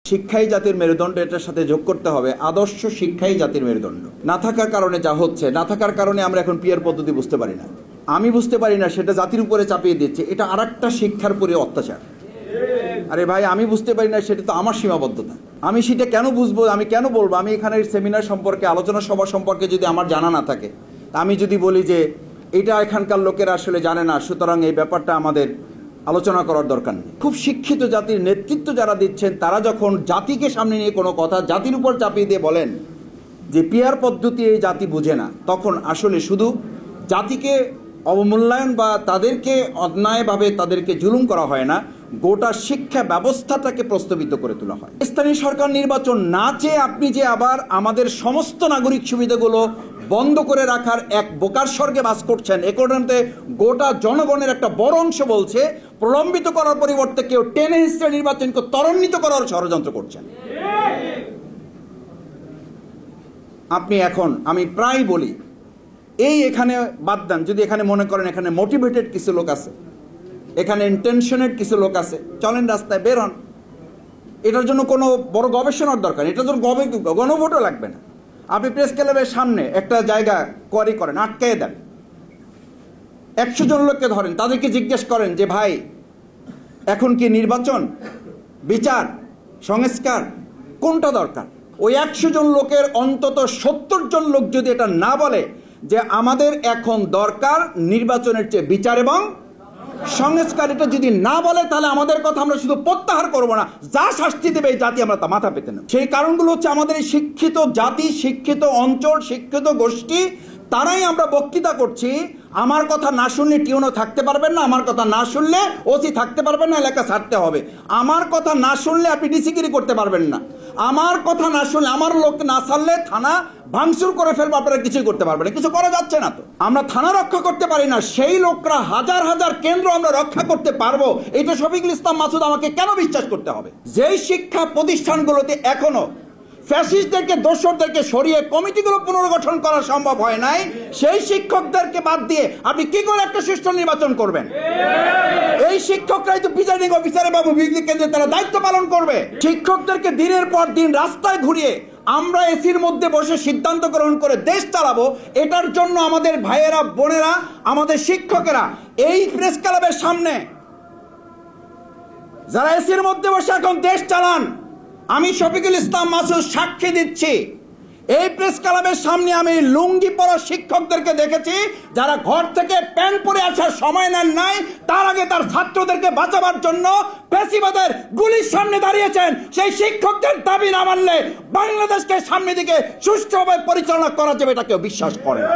শিক্ষাই জাতির মেরুদণ্ড, এটার সাথে যোগ করতে হবে আদর্শ শিক্ষাই জাতির মেরুদণ্ড। না থাকার কারণে যা হচ্ছে, না থাকার কারণে আমরা এখন পিয়ার পদ্ধতি বুঝতে পারি না, আমি বুঝতে পারি না, সেটা জাতির উপরে চাপিয়ে দিচ্ছে। এটা আরেকটা শিক্ষার উপরে অত্যাচার। আরে ভাই, আমি বুঝতে পারি না, সেটা তো আমার সীমাবদ্ধতা। আমি সেটা কেন বুঝবো, আমি কেন বলবো? আমি এখানের সেমিনার সম্পর্কে, আলোচনা সভা সম্পর্কে যদি আমার জানা না থাকে, আমি যদি বলি যে এটা এখানকার লোকেরা আসলে জানে না, সুতরাং এই ব্যাপারটা আমাদের আলোচনা করার দরকার নেই। খুব শিক্ষিত জাতির নেতৃত্ব যারা দিচ্ছেন, তারা যখন জাতিকে সামনে নিয়ে কোনো কথা জাতির উপর চাপিয়ে দিয়ে বলেন যে পিয়ার পদ্ধতি এই জাতি বুঝে না, তখন আসলে শুধু জাতিকে অবমূল্যায়ন বা তাদেরকে অন্যায়ভাবে তাদেরকে জুলুম করা হয় না, গোটা শিক্ষা ব্যবস্থাটাকে প্রস্তাবিত করে তোলা হয়। স্থানীয় সরকার নির্বাচন না চেয়ে আপনি যে আবার আমাদের সমস্ত নাগরিক সুবিধাগুলো বন্ধ করে রাখার এক বোকার স্বর্গে বাস করছেন, এ কারণে গোটা জনগণের একটা বড় অংশ বলছে প্রলম্বিত করার পরিবর্তে কেউ টেনে হিস্ট্রি নির্বাচনকে ত্বরান্বিত করার ষড়যন্ত্র করছেন। আপনি এখন, আমি প্রায় বলি, এই এখানে বাদ দেন, যদি এখানে মনে করেন এখানে মোটিভেটেড কিছু লোক আছে, এখানে ইন্টেনশনের কিছু লোক আছে, চলেন রাস্তায় বের হন। এটার জন্য কোনো বড় গবেষণার দরকার নেই, এটার জন্য গণভোটও লাগবে না। আপনি প্রেস ক্লাবের সামনে একটা জায়গা কোয়ারি করেন, আটকে দেন, 100 জন লোককে ধরেন, তাদেরকে জিজ্ঞেস করেন যে ভাই এখন কি নির্বাচন, বিচার, সংস্কার কোনটা দরকার? ওই 100 জন লোকের অন্তত 70 জন লোক যদি এটা না বলে যে আমাদের এখন দরকার নির্বাচনের চেয়ে বিচার এবং সংস্কার, এটা যদি না বলে, তাহলে আমাদের কথা আমরা শুধু প্রত্যাহার করবো না, যা শাস্তি দেবে এই জাতি আমরা তা মাথা পেতে না। সেই কারণগুলো হচ্ছে আমাদের এই শিক্ষিত জাতি, শিক্ষিত অঞ্চল, শিক্ষিত গোষ্ঠী, তারাই আমরা বক্তৃতা করছি। আমার কথা না শুনলে টিউনও থাকতে পারবেন না, আমার কথা না শুনলে ওসি থাকতে পারবেন না, এলাকা ছাড়তে হবে। আমার কথা না শুনলে আপনি ডিসিগিরি করতে পারবেন না, আমার কথা না শুনলে, আমার লোক না ছাড়লে থানা ভাঙচুর করে ফেলবো, আপনারা কিছুই করতে পারবেন না। কিছু করা যাচ্ছে না তো, আমরা থানা রক্ষা করতে পারি না, সেই লোকরা হাজার হাজার কেন্দ্র আমরা রক্ষা করতে পারবো, এটা শফিকুল ইসলাম মাসুদ আমাকে কেন বিশ্বাস করতে হবে? যেই শিক্ষা প্রতিষ্ঠানগুলোতে এখনো ফ্যাসিস্টদেরকে, দোসরদেরকে সরিয়ে কমিটিগুলো পুনর্গঠন করা সম্ভব হয় নাই, সেই শিক্ষকদেরকে বাদ দিয়ে আপনি কি করে একটা সুষ্ঠু নির্বাচন করবেন? এই শিক্ষকরাই তো প্রিজাইডিং অফিসার বাবু বিজলি কেন্দ্রে তারা দায়িত্ব পালন করবে। শিক্ষকদেরকে দিনের পর দিন রাস্তায় ঘুরিয়ে আমরা এসির মধ্যে বসে সিদ্ধান্ত গ্রহণ করে দেশ চালাবো, এটার জন্য আমাদের ভাইয়েরা, বোনেরা, আমাদের শিক্ষকেরা এই প্রেস ক্লাবের সামনে যারা এসির মধ্যে বসে এখন দেশ চালান, আমি শফিকুল ইসলাম মাসুদ সাক্ষী দিচ্ছি, এই প্রেস ক্লাবের সামনে আমি লুঙ্গি পরা শিক্ষকদেরকে দেখেছি, যারা ঘর থেকে প্যান্ট পরে আসার সময় নেন নাই, তার আগে তার ছাত্রদেরকে বাঁচাবার জন্য ফ্যাসিবাদের গুলির সামনে দাঁড়িয়েছেন। সেই শিক্ষকদের দাবি না মানলে বাংলাদেশকে সামনের দিকে সুষ্ঠুভাবে পরিচালনা করা যাবে, এটা কেউ বিশ্বাস করে না।